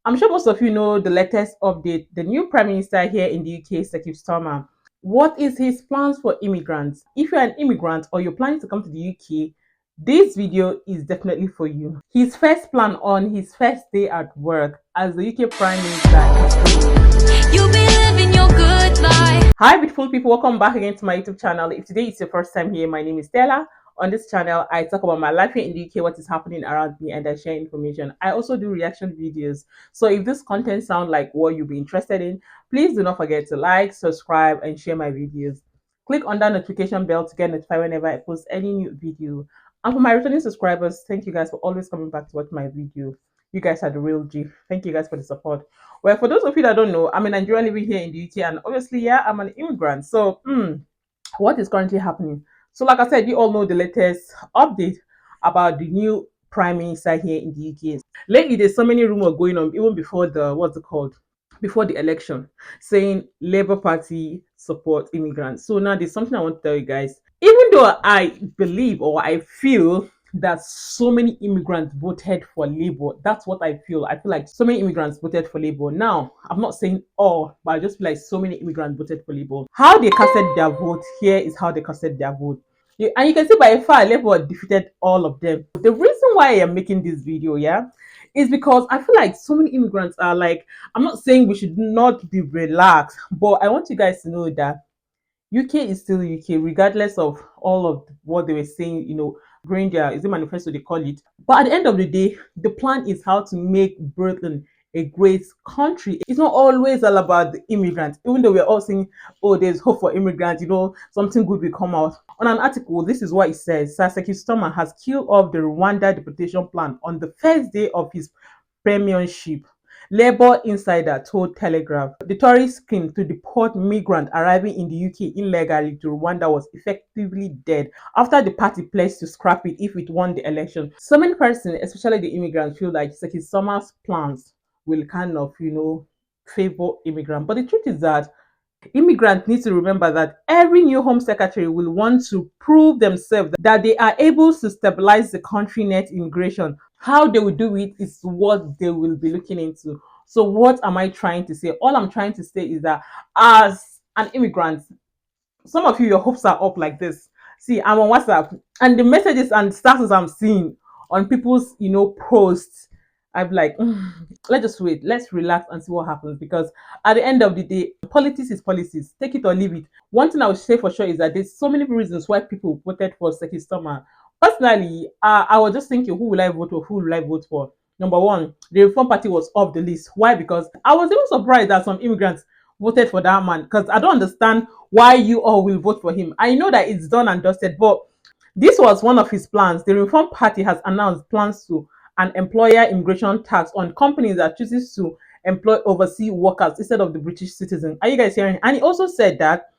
I'm sure most of you know the latest update. The new Prime Minister here in the UK is Keir Starmer. What is his plans for immigrants? If you're an immigrant or you're planning to come to the UK, this video is definitely for you. His first plan on his first day at work as the UK Prime Minister. You'll be living your good life. Hi, beautiful people. Welcome back again to my YouTube channel. If today is your first time here, my name is Stella. On this channel, I talk about my life here in the UK, what is happening around me, and I share information. I also do reaction videos. So if this content sounds like what you'll be interested in, please do not forget to like, subscribe, and share my videos. Click on that notification bell to get notified whenever I post any new video. And for my returning subscribers, thank you guys for always coming back to watch my video. You guys are the real G. Thank you guys for the support. Well, for those of you that don't know, I'm a Nigerian living here in the UK, and obviously, yeah, I'm an immigrant. So, what is currently happening? So, like I said, you all know the latest update about the new prime minister here in the UK. Lately, there's so many rumors going on, even before the what's it called? Before the election, saying Labour Party support immigrants. So now there's something I want to tell you guys. Even though I believe or I feel that so many immigrants voted for Labour, that's what I feel. I feel like so many immigrants voted for Labour. Now, I'm not saying all, but I just feel like so many immigrants voted for Labour. How they casted their vote, here is how they casted their vote. And you can see by far Labour defeated all of them. The reason why I am making this video, yeah, is because I feel like so many immigrants are like, I'm not saying we should not be relaxed, but I want you guys to know that UK is still UK, regardless of all of what they were saying, during their is it manifesto they call it. But at the end of the day, the plan is how to make Britain a great country. It's not always all about the immigrants, even though we're all saying, oh, there's hope for immigrants, something good will come out. On an article, this is what it says. Sir Keir Starmer has killed off the Rwanda deportation plan on the first day of his premiership. Labour insider told Telegraph the Tory scheme to deport migrants arriving in the UK illegally to Rwanda was effectively dead after the party pledged to scrap it if it won the election. So many persons, especially the immigrants, feel like Keir Starmer's plans will kind of, favor immigrants. But the truth is that immigrants need to remember that every new home secretary will want to prove themselves that they are able to stabilize the country net immigration. How they will do it is what they will be looking into. So what am I trying to say? All I'm trying to say is that as an immigrant, some of you, your hopes are up like this. See, I'm on WhatsApp, and the messages and statuses I'm seeing on people's, posts, I'm like, let's just wait, let's relax and see what happens. Because at the end of the day, politics is politics. Take it or leave it. One thing I would say for sure is that there's so many reasons why people voted for Keir Starmer. Personally, I was just thinking, who will I vote for? Who will I vote for? Number one, the Reform Party was off the list. Why? Because I was even surprised that some immigrants voted for that man, because I don't understand why you all will vote for him. I know that it's done and dusted, but this was one of his plans. The Reform Party has announced plans to an employer immigration tax on companies that chooses to employ overseas workers instead of the British citizen. Are you guys hearing? And he also said that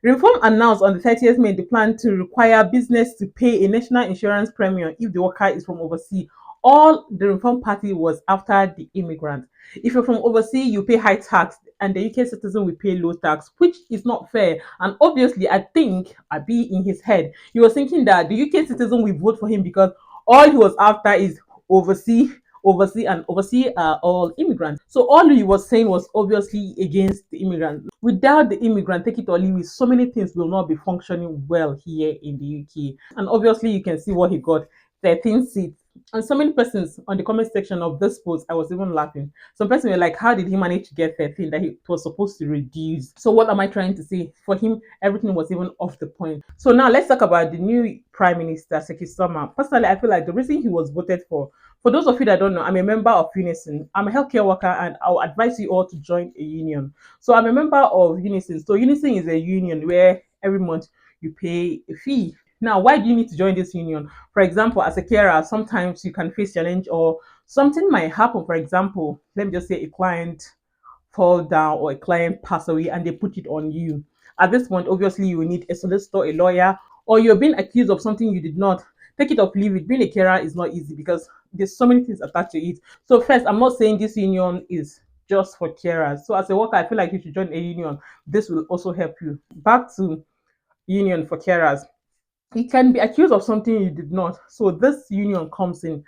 Reform announced on the 30th May the plan to require business to pay a national insurance premium if the worker is from overseas. All the Reform Party was after the immigrant. If you're from overseas, you pay high tax, and the UK citizen will pay low tax, which is not fair. And obviously, I think I be in his head, he was thinking that the UK citizen will vote for him because all he was after is overseas and overseas are all immigrants. So all he was saying was obviously against the immigrant. Without the immigrant, take it or leave it, so many things will not be functioning well here in the UK. And obviously you can see what he got, 13 seats. And so many persons on the comment section of this post, I was even laughing. Some persons were like, how did he manage to get 13 that he was supposed to reduce? So what am I trying to say? For him, everything was even off the point. So now let's talk about the new Prime Minister, Keir Starmer. Personally, I feel like the reason he was voted for those of you that don't know, I'm a member of Unison. I'm a healthcare worker, and I'll advise you all to join a union. So I'm a member of Unison. So Unison is a union where every month you pay a fee. Now, why do you need to join this union? For example, as a carer, sometimes you can face challenge or something might happen. For example, let me just say a client fall down or a client pass away and they put it on you. At this point, obviously, you will need a solicitor, a lawyer, or you're being accused of something you did not. Take it or leave it. Being a carer is not easy because there's so many things attached to it. So first, I'm not saying this union is just for carers. So as a worker, I feel like you should join a union. This will also help you. Back to union for carers. You can be accused of something you did not. So this union comes in.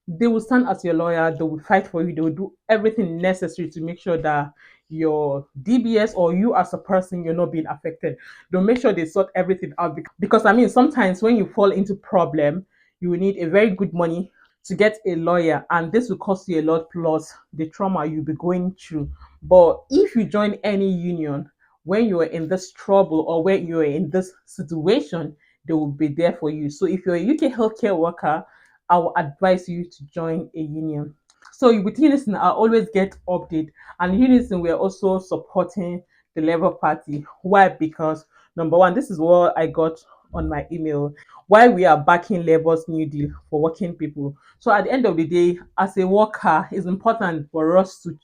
They will stand as your lawyer, they will fight for you, they will do everything necessary to make sure that your DBS or you as a person, you're not being affected. They'll make sure they sort everything out because I mean sometimes when you fall into problem, you will need a very good money to get a lawyer, and this will cost you a lot plus the trauma you'll be going through. But if you join any union, when you're in this trouble or when you're in this situation, they will be there for you. So if you're a UK healthcare worker, I will advise you to join a union. So with Unison, I always get update, and Unison we're also supporting the Labour Party. Why? Because number one, this is what I got on my email. Why we are backing Labour's New Deal for working people. So at the end of the day, as a worker, it's important for us to,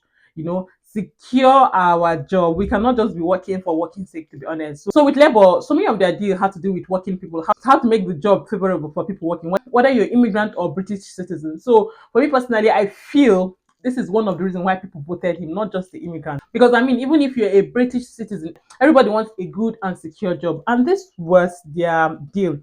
secure our job. We cannot just be working for working sake, to be honest. So with Labour, so many of their deal have to do with working people, how to make the job favorable for people working, whether you're immigrant or British citizen. So for me personally, I feel this is one of the reasons why people voted him, not just the immigrant. Because I mean, even if you're a British citizen, everybody wants a good and secure job. And this was their deal.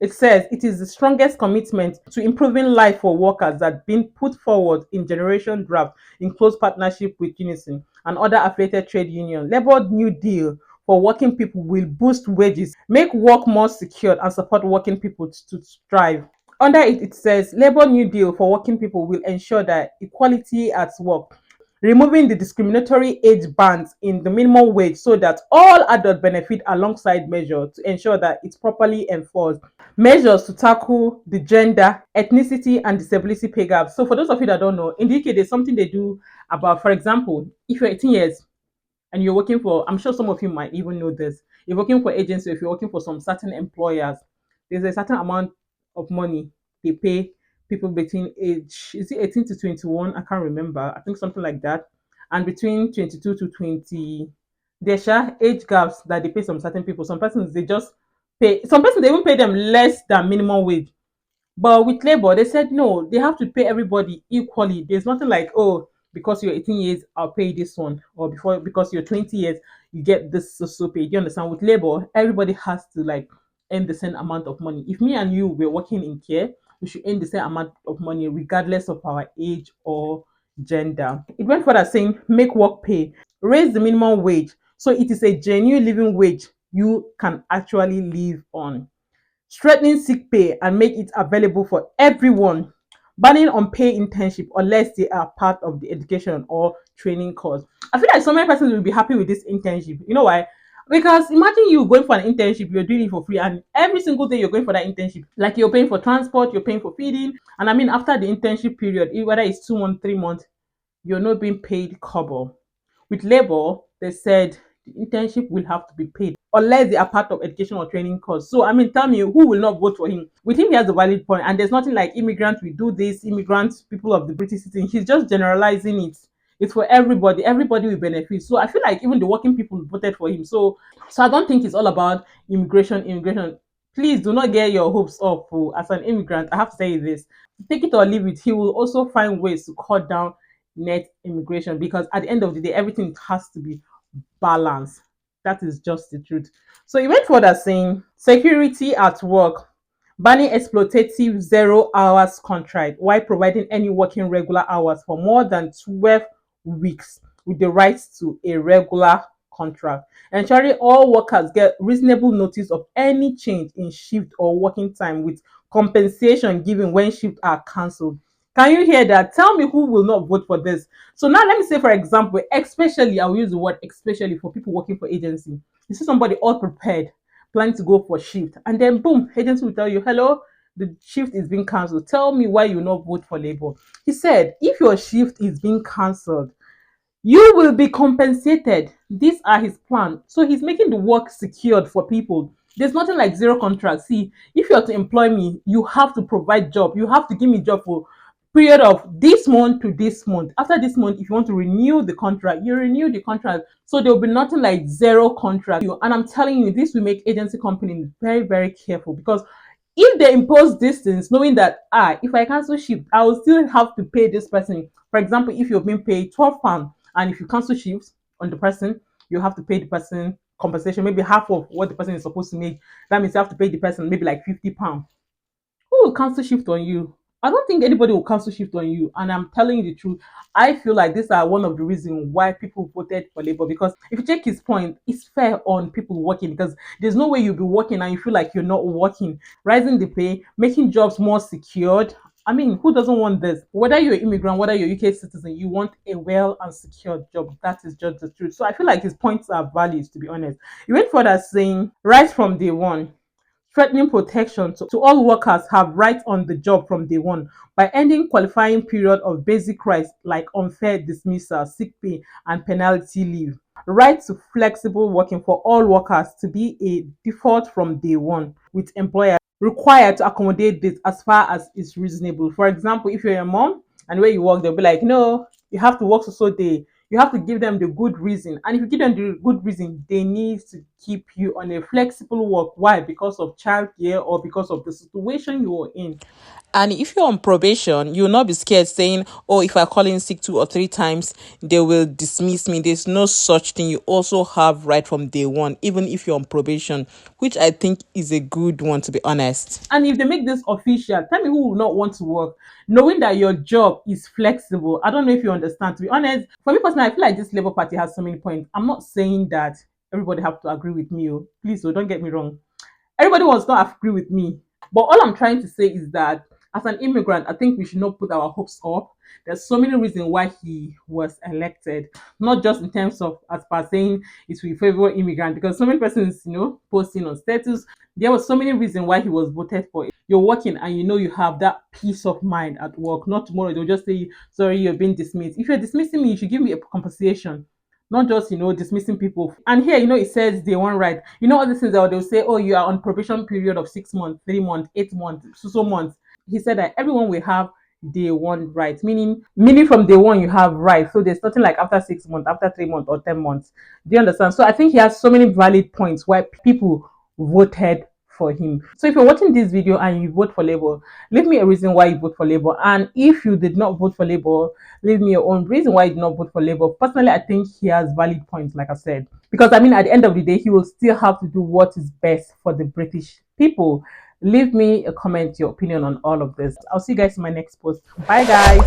It says it is the strongest commitment to improving life for workers that been put forward in Generation Draft in close partnership with Unison and other affiliated trade unions. Labour New Deal for working people will boost wages, make work more secure, and support working people to thrive. Under it, it says Labour New Deal for working people will ensure that equality at work, removing the discriminatory age bands in the minimum wage so that all adults benefit alongside measures to ensure that it's properly enforced. Measures to tackle the gender, ethnicity, and disability pay gap. So for those of you that don't know, in the UK, there's something they do about, for example, if you're 18 years and you're working for, I'm sure some of you might even know this, you're working for agency, if you're working for some certain employers, there's a certain amount of money they pay people between age, is it 18 to 21? I can't remember. I think something like that. And between 22 to 20, there's age gaps that they pay some certain people. Some persons, they just pay, some persons, they even pay them less than minimum wage. But with Labour, they said no, they have to pay everybody equally. There's nothing like, oh, because you're 18 years, I'll pay this one, or before because you're 20 years, you get this so pay. Do you understand? With Labour, everybody has to like earn the same amount of money. If me and you were working in care, we should earn the same amount of money regardless of our age or gender. It went further saying make work pay, raise the minimum wage so it is a genuine living wage you can actually live on, strengthening sick pay and make it available for everyone, banning unpaid internship unless they are part of the education or training course. I feel like so many persons will be happy with this internship. You know why? Because imagine you going for an internship, you're doing it for free, and every single day you're going for that internship. Like you're paying for transport, you're paying for feeding, and I mean after the internship period, whether it's 2 months, 3 months, you're not being paid kobo. With Labour, they said the internship will have to be paid unless they are part of education or training course. So I mean, tell me who will not vote for him? With him, he has a valid point, and there's nothing like immigrants we do this, immigrants, people of the British citizen. He's just generalizing it. It's for everybody. Everybody will benefit. So I feel like even the working people voted for him. So I don't think it's all about immigration. Immigration. Please do not get your hopes up. Oh. As an immigrant, I have to say this: take it or leave it. He will also find ways to cut down net immigration because at the end of the day, everything has to be balanced. That is just the truth. So he went further saying security at work, banning exploitative 0 hours contract while providing any working regular hours for more than 12 weeks with the rights to a regular contract, ensuring all workers get reasonable notice of any change in shift or working time with compensation given when shifts are cancelled. Can you hear that? Tell me who will not vote for this. So now let me say, for example, especially, I'll use the word especially for people working for agency. You see somebody all prepared, planning to go for shift, and then boom, agency will tell you, hello, the shift is being cancelled. Tell me why you not vote for Labour. He said, if your shift is being cancelled, you will be compensated. These are his plan. So he's making the work secured for people. There's nothing like zero contract. See, if you're to employ me, you have to provide job. You have to give me job for period of this month to this month. After this month, if you want to renew the contract, you renew the contract. So there will be nothing like zero contract. And I'm telling you, this will make agency companies very, very careful because if they impose distance, knowing that if I cancel shift, I will still have to pay this person. For example, if you've been paid £12 and if you cancel shifts on the person, you have to pay the person compensation, maybe half of what the person is supposed to make. That means you have to pay the person maybe like £50. Who will cancel shift on you? I don't think anybody will cancel shift on you. And I'm telling you the truth. I feel like these are one of the reasons why people voted for Labour. Because if you check his point, it's fair on people working because there's no way you'll be working and you feel like you're not working. Rising the pay, making jobs more secured. I mean, who doesn't want this? Whether you're an immigrant, whether you're a UK citizen, you want a well and secured job. That is just the truth. So I feel like his points are valid, to be honest. He went further saying, right from day one, threatening protection to all workers have rights on the job from day one by ending qualifying period of basic rights like unfair dismissal, sick pay, and penalty leave. Right to flexible working for all workers to be a default from day one, with employers required to accommodate this as far as is reasonable. For example, if you're a mom and where you work, they'll be like, no, you have to work so day. You have to give them the good reason. And if you give them the good reason, they need to keep you on a flexible work. Why? Because of childcare or because of the situation you're in. And if you're on probation, you'll not be scared saying, oh, if I call in sick 2 or 3 times, they will dismiss me. There's no such thing. You also have right from day one, even if you're on probation, which I think is a good one, to be honest. And if they make this official, tell me who will not want to work, knowing that your job is flexible. I don't know if you understand. To be honest, for me personally, I feel like this Labour Party has so many points. I'm not saying that everybody have to agree with me. Oh. Please, don't get me wrong. Everybody wants to agree with me. But all I'm trying to say is that as an immigrant, I think we should not put our hopes up. There's so many reasons why he was elected, not just in terms of as per saying it will favor immigrant, because so many persons, posting on status. There was so many reasons why he was voted for. You're working and you have that peace of mind at work. Not tomorrow they'll just say, sorry, you're being dismissed. If you're dismissing me, you should give me a compensation, not just dismissing people. And here, it says they want right. All these things that they'll say, oh, you are on probation period of 6 months, 3 months, 8 months, so months. He said that everyone will have day one right, meaning from day one you have right. So there's nothing like after 6 months, after 3 months, or 10 months. Do you understand? So I think he has so many valid points why people voted for him. So if you're watching this video and you vote for Labour, leave me a reason why you vote for Labour. And if you did not vote for Labour, leave me your own reason why you did not vote for Labour. Personally, I think he has valid points, like I said. Because at the end of the day, he will still have to do what is best for the British people. Leave me a comment, your opinion on all of this. I'll see you guys in my next post. Bye, guys.